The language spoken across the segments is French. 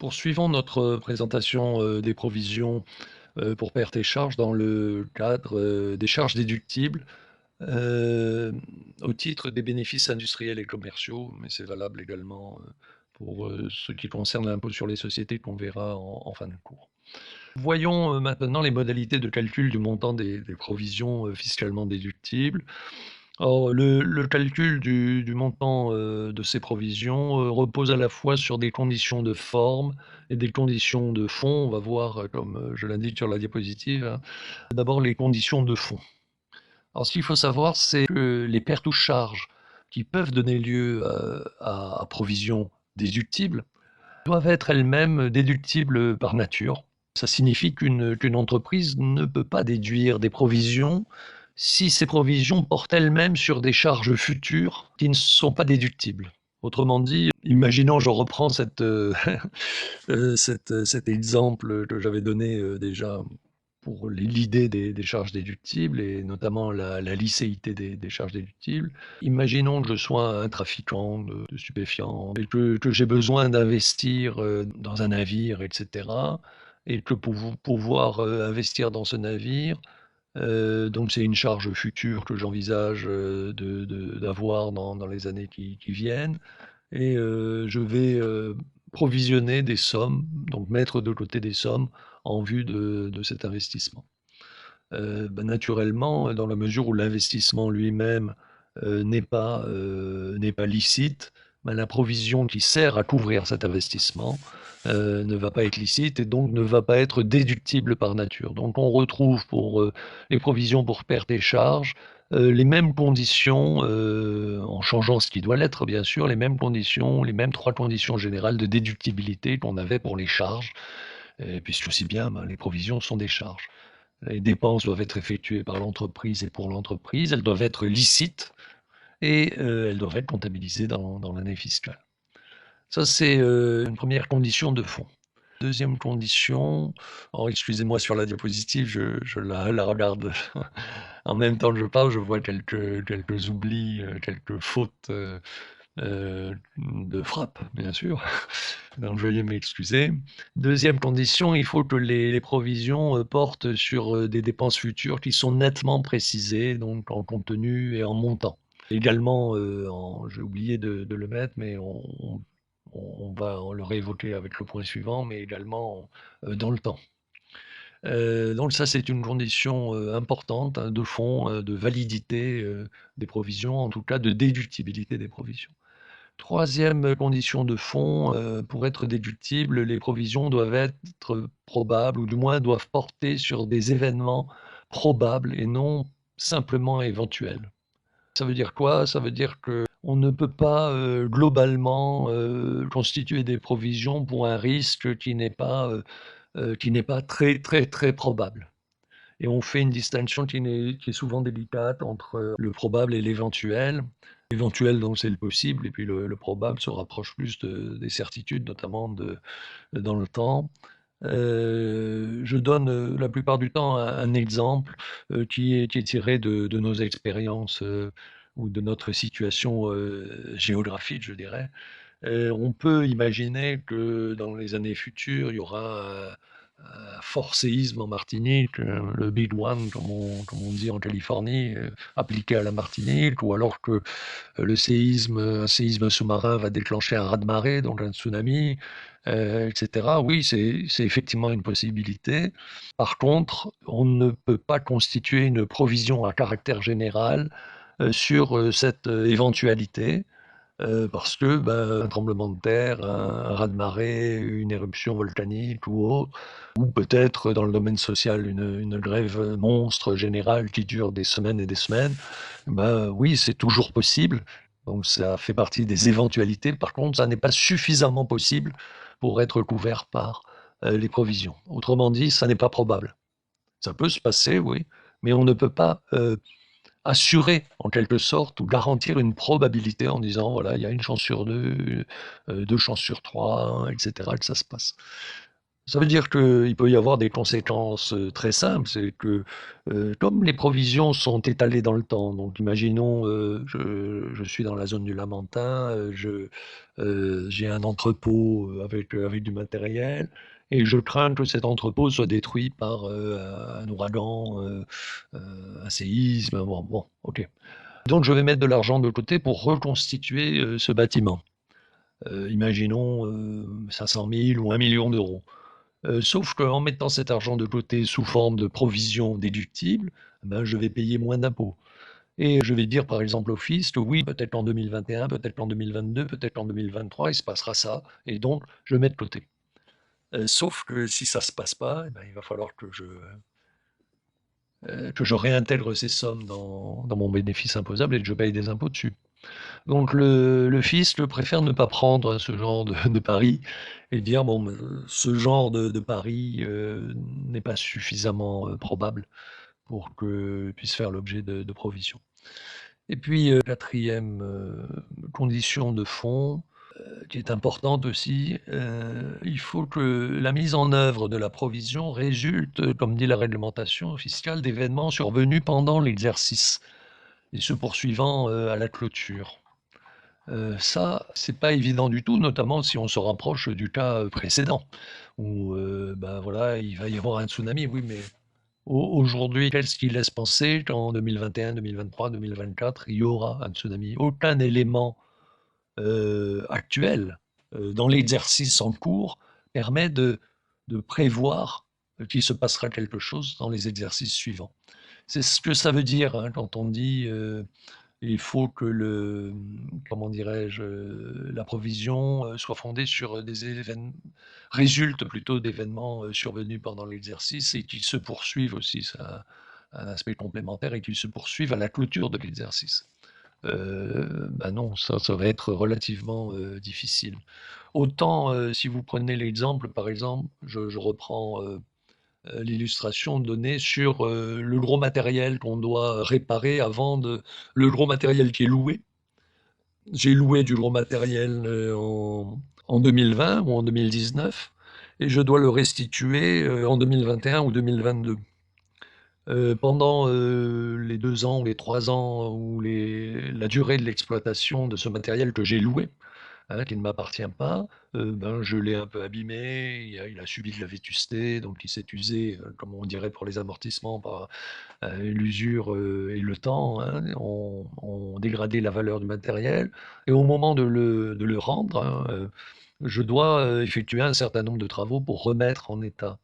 Poursuivons notre présentation des provisions pour pertes et charges dans le cadre des charges déductibles euh, au titre des bénéfices industriels et commerciaux, mais c'est valable également pour ce qui concerne l'impôt sur les sociétés qu'on verra en fin de cours. Voyons maintenant les modalités de calcul du montant des provisions fiscalement déductibles. Or, le calcul du montant, de ces provisions, repose à la fois sur des conditions de forme et des conditions de fond. On va voir, comme, je l'indique sur la diapositive, hein. D'abord les conditions de fond. Alors ce qu'il faut savoir, c'est que les pertes ou charges qui peuvent donner lieu, à provision déductible doivent être elles-mêmes déductibles par nature. Ça signifie qu'une entreprise ne peut pas déduire des provisions si ces provisions portent elles-mêmes sur des charges futures qui ne sont pas déductibles. Autrement dit, imaginons, je reprends cet exemple que j'avais donné déjà pour l'idée des charges déductibles et notamment la licéité des charges déductibles. Imaginons que je sois un trafiquant de stupéfiants et que j'ai besoin d'investir dans un navire, etc. Et que pour pouvoir investir dans ce navire, donc c'est une charge future que j'envisage d'avoir dans les années qui viennent. Et je vais provisionner des sommes, donc mettre de côté des sommes en vue de cet investissement. Naturellement, dans la mesure où l'investissement lui-même n'est pas licite, la provision qui sert à couvrir cet investissement ne va pas être licite et donc ne va pas être déductible par nature. Donc on retrouve pour les provisions pour pertes et charges les mêmes conditions, en changeant ce qui doit l'être bien sûr, les mêmes conditions, les mêmes trois conditions générales de déductibilité qu'on avait pour les charges, puisque aussi bien les provisions sont des charges. Les dépenses doivent être effectuées par l'entreprise et pour l'entreprise, elles doivent être licites et elles doivent être comptabilisées dans l'année fiscale. Ça, c'est une première condition de fond. Deuxième condition, alors excusez-moi sur la diapositive, je la regarde en même temps que je parle, je vois quelques oublis, quelques fautes de frappe, bien sûr. Donc veuillez m'excuser. Deuxième condition, il faut que les provisions portent sur des dépenses futures qui sont nettement précisées, donc en contenu et en montant. Également, j'ai oublié de le mettre, mais on va le réévoquer avec le point suivant, mais également dans le temps. Donc ça, c'est une condition importante, hein, de fond, de validité des provisions, en tout cas de déductibilité des provisions. Troisième condition de fond, pour être déductibles, les provisions doivent être probables ou du moins doivent porter sur des événements probables et non simplement éventuels. Ça veut dire quoi? Ça veut dire qu'on ne peut pas, globalement, constituer des provisions pour un risque qui n'est pas très, très, très probable. Et on fait une distinction qui est souvent délicate entre le probable et l'éventuel. L'éventuel, donc, c'est le possible, et puis le probable se rapproche plus des certitudes, notamment dans le temps. Je donne la plupart du temps un exemple qui est tiré de nos expériences ou de notre situation géographique, je dirais. On peut imaginer que dans les années futures, il y aura un fort séisme en Martinique, le Big One, comme on dit en Californie, appliqué à la Martinique, ou alors que un séisme sous-marin va déclencher un raz-de-marée, donc un tsunami, etc. Oui, c'est effectivement une possibilité. Par contre, on ne peut pas constituer une provision à caractère général sur cette éventualité. Parce que un tremblement de terre, un raz-de-marée, une éruption volcanique ou autre, ou peut-être dans le domaine social une grève monstre générale qui dure des semaines et des semaines, oui, c'est toujours possible. Donc ça fait partie des éventualités. Par contre, ça n'est pas suffisamment possible pour être couvert par les provisions. Autrement dit, ça n'est pas probable. Ça peut se passer, oui, mais on ne peut pas assurer en quelque sorte ou garantir une probabilité en disant voilà, il y a une chance sur deux, deux chances sur trois, etc., que ça se passe. Ça veut dire qu'il peut y avoir des conséquences très simples. C'est que comme les provisions sont étalées dans le temps, donc imaginons je suis dans la zone du Lamentin, j'ai un entrepôt avec du matériel et je crains que cet entrepôt soit détruit par un ouragan, un séisme. Bon, ok. Donc je vais mettre de l'argent de côté pour reconstituer ce bâtiment. Imaginons 500 000 ou 1 million d'euros. Sauf qu'en mettant cet argent de côté sous forme de provision déductible, ben, je vais payer moins d'impôts. Et je vais dire par exemple au fisc, oui, peut-être qu'en 2021, peut-être qu'en 2022, peut-être qu'en 2023, il se passera ça, et donc je mets de côté. Sauf que si ça ne se passe pas, eh ben, il va falloir que je réintègre ces sommes dans mon bénéfice imposable et que je paye des impôts dessus. Donc le fisc préfère ne pas prendre ce genre de pari et dire bon, ce genre de pari n'est pas suffisamment probable pour que puisse faire l'objet de provisions. Et puis quatrième condition de fond, qui est importante aussi, il faut que la mise en œuvre de la provision résulte, comme dit la réglementation fiscale, d'événements survenus pendant l'exercice et se poursuivant à la clôture. Ça, c'est pas évident du tout, notamment si on se rapproche du cas précédent, où ben voilà, il va y avoir un tsunami. Oui, mais aujourd'hui, qu'est-ce qui laisse penser qu'en 2021, 2023, 2024, il y aura un tsunami? Aucun élément actuel dans l'exercice en cours permet de prévoir qu'il se passera quelque chose dans les exercices suivants. C'est ce que ça veut dire hein, quand on dit il faut que comment dirais-je, la provision soit fondée sur des événements, résulte plutôt d'événements survenus pendant l'exercice et qui se poursuivent aussi, ça a un aspect complémentaire, et qui se poursuivent à la clôture de l'exercice. Ben non, ça va être relativement difficile. Autant si vous prenez l'exemple, par exemple, je reprends l'illustration donnée sur le gros matériel qu'on doit réparer avant le gros matériel qui est loué. J'ai loué du gros matériel en 2020 ou en 2019 et je dois le restituer en 2021 ou 2022. Pendant les 2 ans ou les 3 ans ou la durée de l'exploitation de ce matériel que j'ai loué, hein, qui ne m'appartient pas, ben, je l'ai un peu abîmé, il a subi de la vétusté, donc il s'est usé, comme on dirait pour les amortissements, par l'usure et le temps, hein, ont dégradé la valeur du matériel. Et au moment de le rendre, hein, je dois effectuer un certain nombre de travaux pour remettre en état.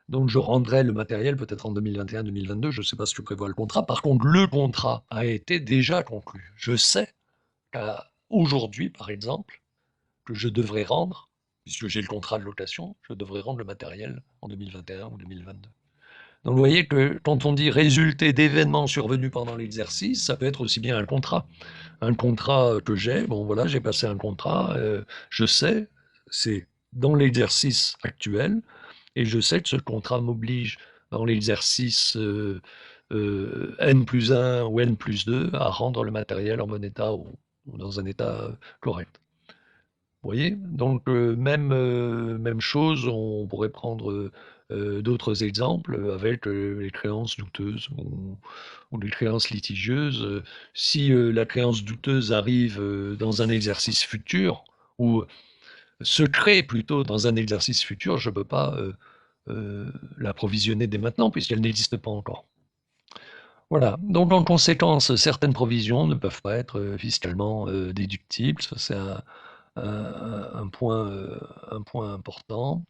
Donc je rendrai le matériel peut-être en 2021-2022, je ne sais pas ce que prévoit le contrat. Par contre, le contrat a été déjà conclu. Je sais qu'aujourd'hui, par exemple, que je devrais rendre, puisque j'ai le contrat de location, je devrais rendre le matériel en 2021 ou 2022. Donc vous voyez que quand on dit résulter d'événements survenus pendant l'exercice, ça peut être aussi bien un contrat. Un contrat que j'ai, bon voilà, j'ai passé un contrat, je sais, c'est dans l'exercice actuel, et je sais que ce contrat m'oblige dans l'exercice N+1 ou N+2 à rendre le matériel en bon état ou dans un état correct. Vous voyez? Donc même chose, on pourrait prendre d'autres exemples avec les créances douteuses ou les créances litigieuses. Si la créance douteuse arrive dans un exercice futur, ou se crée plutôt dans un exercice futur, je ne peux pas la provisionner dès maintenant puisqu'elle n'existe pas encore. Voilà, donc en conséquence, certaines provisions ne peuvent pas être fiscalement déductibles, ça c'est un point important.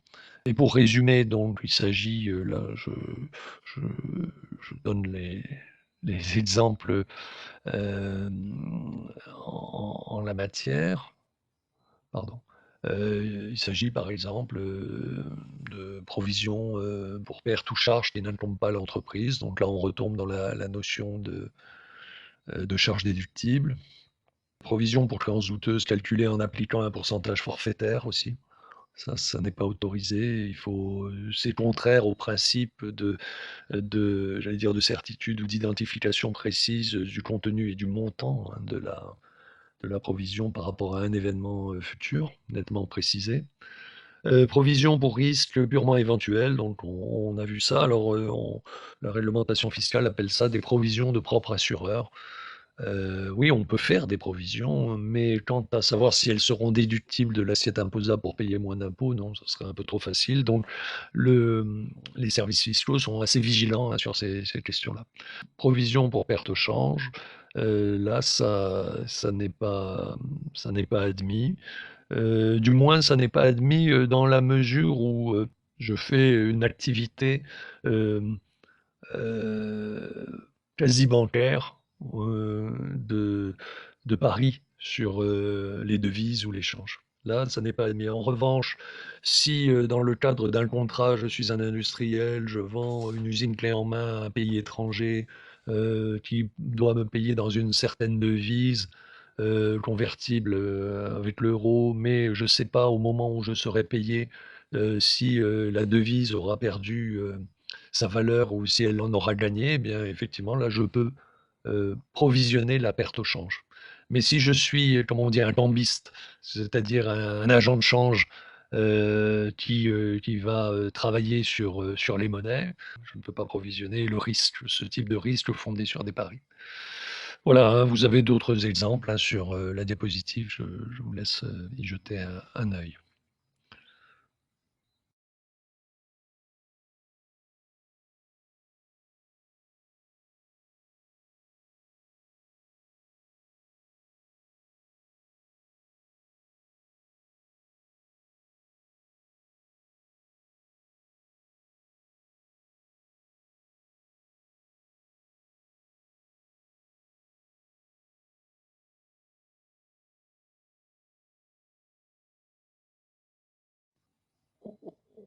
Et pour résumer, donc, il s'agit, là, je, je donne les exemples en la matière. Pardon. Il s'agit par exemple de provisions pour pertes ou charges qui n'incombent pas à l'entreprise. Donc là, on retombe dans la notion de charges déductibles. Provision pour créances douteuses calculée en appliquant un pourcentage forfaitaire aussi. Ça n'est pas autorisé. C'est contraire au principe j'allais dire, de certitude ou d'identification précise du contenu et du montant hein, de la provision par rapport à un événement futur, nettement précisé. Provision pour risques purement éventuels, donc on a vu ça. Alors, on la réglementation fiscale appelle ça des provisions de propre assureur. Oui, on peut faire des provisions, mais quant à savoir si elles seront déductibles de l'assiette imposable pour payer moins d'impôts, non, ce serait un peu trop facile. Donc le, les services fiscaux sont assez vigilants, hein, sur ces questions-là. Provision pour perte au change, là, ça n'est pas admis. Du moins, ça n'est pas admis, dans la mesure où, je fais une activité, hem, quasi bancaire, de paris sur, les devises ou l'échange. Là, ça n'est pas admis. En revanche, si, dans le cadre d'un contrat, je suis un industriel, je vends une usine clé en main à un pays étranger, qui doit me payer dans une certaine devise, convertible, avec l'euro, mais je ne sais pas au moment où je serai payé, si, la devise aura perdu, sa valeur ou si elle en aura gagné, eh bien effectivement là je peux, provisionner la perte au change. Mais si je suis, comme on dit, un cambiste, c'est-à-dire un agent de change, qui va, travailler sur les monnaies, je ne peux pas provisionner le risque, ce type de risque fondé sur des paris. Voilà, hein, vous avez d'autres exemples, hein, sur, la diapositive, je vous laisse, y jeter un œil.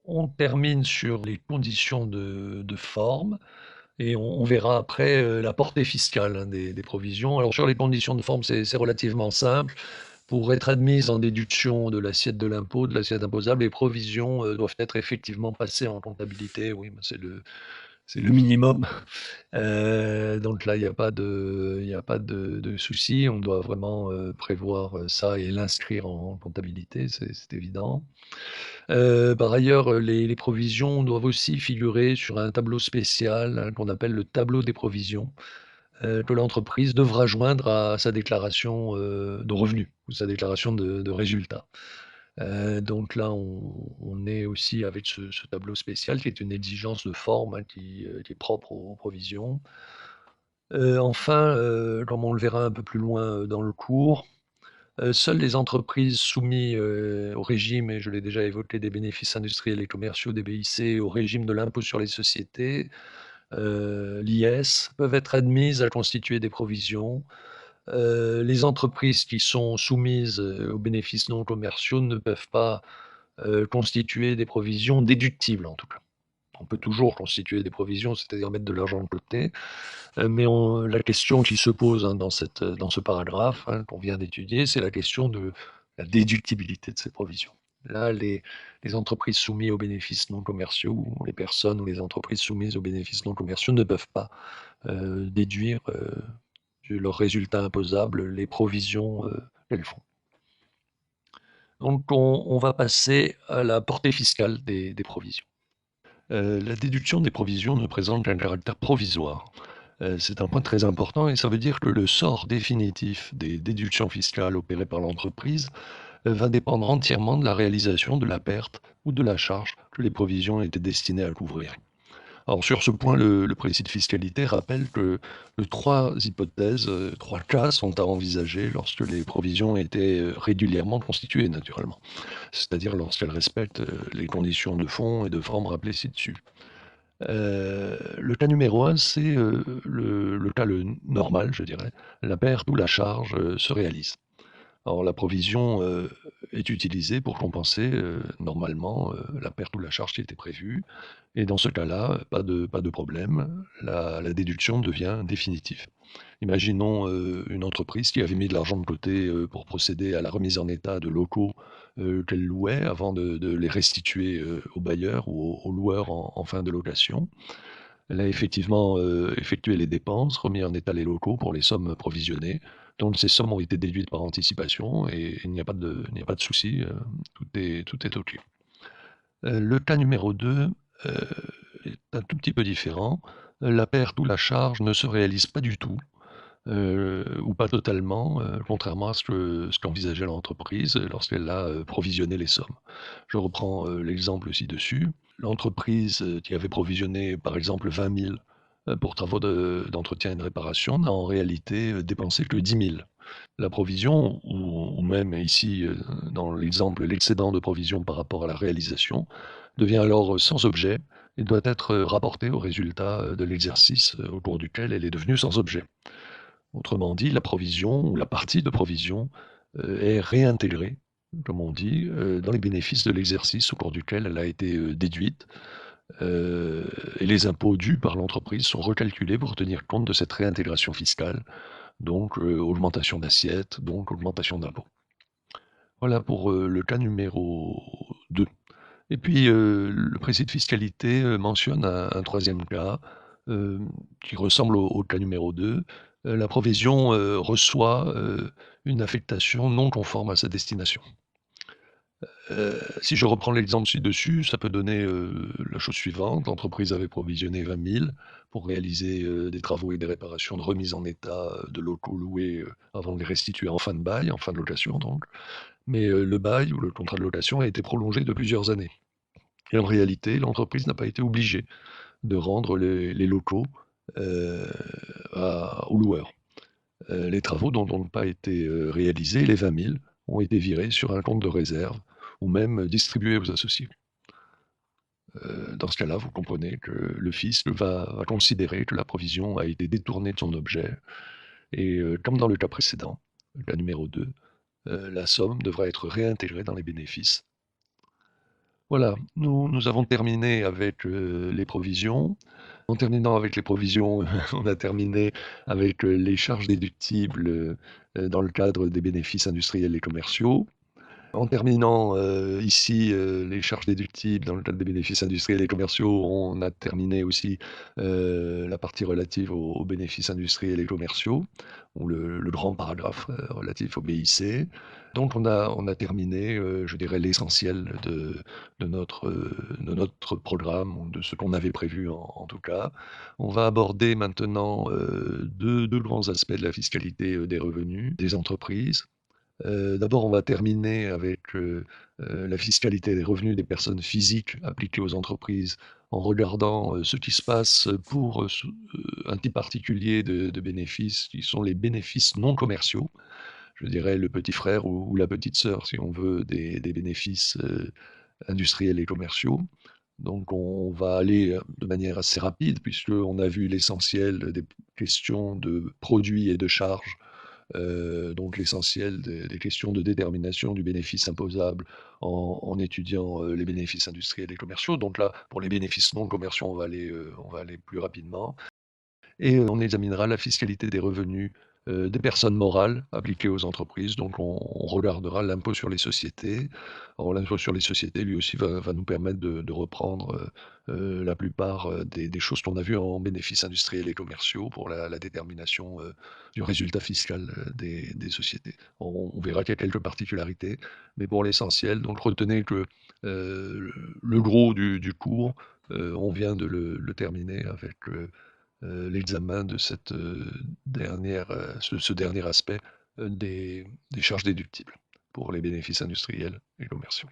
On termine sur les conditions de forme et on verra après, la portée fiscale, hein, des provisions. Alors sur les conditions de forme, c'est relativement simple. Pour être admises en déduction de l'assiette de l'impôt, de l'assiette imposable, les provisions, doivent être effectivement passées en comptabilité. Oui, bah, c'est le minimum. Donc là, il y a pas de souci. On doit vraiment, prévoir, ça et l'inscrire en comptabilité, c'est évident. Par ailleurs, les provisions doivent aussi figurer sur un tableau spécial, hein, qu'on appelle le tableau des provisions, que l'entreprise devra joindre à sa déclaration, de revenus ou sa déclaration de résultats. Donc là, on est aussi avec ce tableau spécial qui est une exigence de forme, hein, qui est propre aux provisions. Enfin, comme on le verra un peu plus loin, dans le cours, seules les entreprises soumises, au régime, et je l'ai déjà évoqué, des bénéfices industriels et commerciaux, des BIC, au régime de l'impôt sur les sociétés, l'IS, peuvent être admises à constituer des provisions. Les entreprises qui sont soumises, aux bénéfices non commerciaux ne peuvent pas, constituer des provisions déductibles, en tout cas. On peut toujours constituer des provisions, c'est-à-dire mettre de l'argent de côté, mais la question qui se pose, hein, dans ce paragraphe, hein, qu'on vient d'étudier, c'est la question de la déductibilité de ces provisions. Là, les entreprises soumises aux bénéfices non commerciaux, ou les personnes ou les entreprises soumises aux bénéfices non commerciaux ne peuvent pas, déduire, de leurs résultats imposables les provisions, qu'elles font. Donc on va passer à la portée fiscale des provisions. La déduction des provisions ne présente qu'un caractère provisoire. C'est un point très important et ça veut dire que le sort définitif des déductions fiscales opérées par l'entreprise, va dépendre entièrement de la réalisation de la perte ou de la charge que les provisions étaient destinées à couvrir. Alors sur ce point, le précis de fiscalité rappelle que 3 hypothèses, 3 cas sont à envisager lorsque les provisions étaient, régulièrement constituées naturellement. C'est-à-dire lorsqu'elles respectent, les conditions de fond et de forme rappelées ci-dessus. Le cas numéro un, c'est, le cas normal, je dirais. La perte ou la charge, se réalise. Alors la provision, est utilisée pour compenser, normalement, la perte ou la charge qui était prévue, et dans ce cas-là, pas de problème, la déduction devient définitive. Imaginons, une entreprise qui avait mis de l'argent de côté, pour procéder à la remise en état de locaux, qu'elle louait avant de les restituer, aux bailleurs ou aux loueurs en fin de location. Elle a effectivement, effectué les dépenses, remis en état les locaux pour les sommes provisionnées. Donc ces sommes ont été déduites par anticipation et il n'y a pas de souci, tout est OK. Le cas numéro 2 heu, est un tout petit peu différent. La perte ou la charge ne se réalise pas du tout, ou pas totalement, contrairement à ce qu'envisageait l'entreprise lorsqu'elle a, provisionné les sommes. Je reprends, l'exemple ci-dessus. L'entreprise, qui avait provisionné par exemple 20 000 pour travaux d'entretien et de réparation n'a en réalité, dépensé que 10 000. La provision ou même ici, dans l'exemple, l'excédent de provision par rapport à la réalisation devient alors, sans objet et doit être, rapporté au résultat, de l'exercice, au cours duquel elle est devenue sans objet. Autrement dit, la provision ou la partie de provision, est réintégrée, comme on dit, dans les bénéfices de l'exercice au cours duquel elle a été, déduite, heu et les impôts dus par l'entreprise sont recalculés pour tenir compte de cette réintégration fiscale, donc augmentation d'assiette, donc augmentation d'impôts. Voilà pour, le cas numéro 2. Et puis, le précis de fiscalité, mentionne un 3e cas, qui ressemble au cas numéro 2. La provision, reçoit, une affectation non conforme à sa destination. Si je reprends l'exemple ci-dessus, ça peut donner, la chose suivante: l'entreprise avait provisionné 20 000 pour réaliser, des travaux et des réparations de remise en état, de locaux loués, avant de les restituer en fin de bail, en fin de location donc. Mais, le bail ou le contrat de location a été prolongé de plusieurs années et en réalité, l'entreprise n'a pas été obligée de rendre les locaux, heu, aux loueurs. Les travaux n'ont donc pas été, réalisés, les 20 000 ont été virés sur un compte de réserve ou même distribués aux associés. Dans ce cas-là, vous comprenez que le fisc va considérer que la provision a été détournée de son objet et comme dans le cas précédent, le cas numéro 2, la somme devra être réintégrée dans les bénéfices. Voilà, nous avons terminé avec, les provisions. En terminant avec les provisions, on a terminé avec, les charges déductibles, dans le cadre des bénéfices industriels et commerciaux. En terminant, ici, les charges déductibles dans le cadre des bénéfices industriels et commerciaux, on a terminé aussi, la partie relative aux bénéfices industriels et commerciaux, ou le grand paragraphe, relatif au BIC. Donc on a terminé, je dirais l'essentiel de notre programme, ou de ce qu'on avait prévu en tout cas. On va aborder maintenant, 2 grands aspects de la fiscalité, des revenus des entreprises. D'abord, on va terminer avec, la fiscalité des revenus des personnes physiques appliquée aux entreprises, en regardant, ce qui se passe pour, un type particulier de bénéfices, qui sont les bénéfices non commerciaux. Je dirais le petit frère ou la petite sœur, si on veut, des bénéfices, industriels et commerciaux. Donc on va aller, de manière assez rapide puisqu'on a vu l'essentiel des questions de produits et de charges, donc l'essentiel des questions de détermination du bénéfice imposable en étudiant, les bénéfices industriels et commerciaux. Donc là, pour les bénéfices non commerciaux, on va aller plus rapidement. Et on examinera la fiscalité des revenus, des personnes morales appliquées aux entreprises. Donc on regardera l'impôt sur les sociétés. Alors l'impôt sur les sociétés, lui aussi, va nous permettre de reprendre, la plupart, des choses qu'on a vues en bénéfices industriels et commerciaux pour la détermination, du résultat fiscal, des sociétés. On verra qu'il y a quelques particularités, mais pour l'essentiel, donc retenez que, le gros du cours, on vient de le terminer avec, l'examen de cette, dernière, ce dernier aspect, des charges déductibles pour les bénéfices industriels et commerciaux.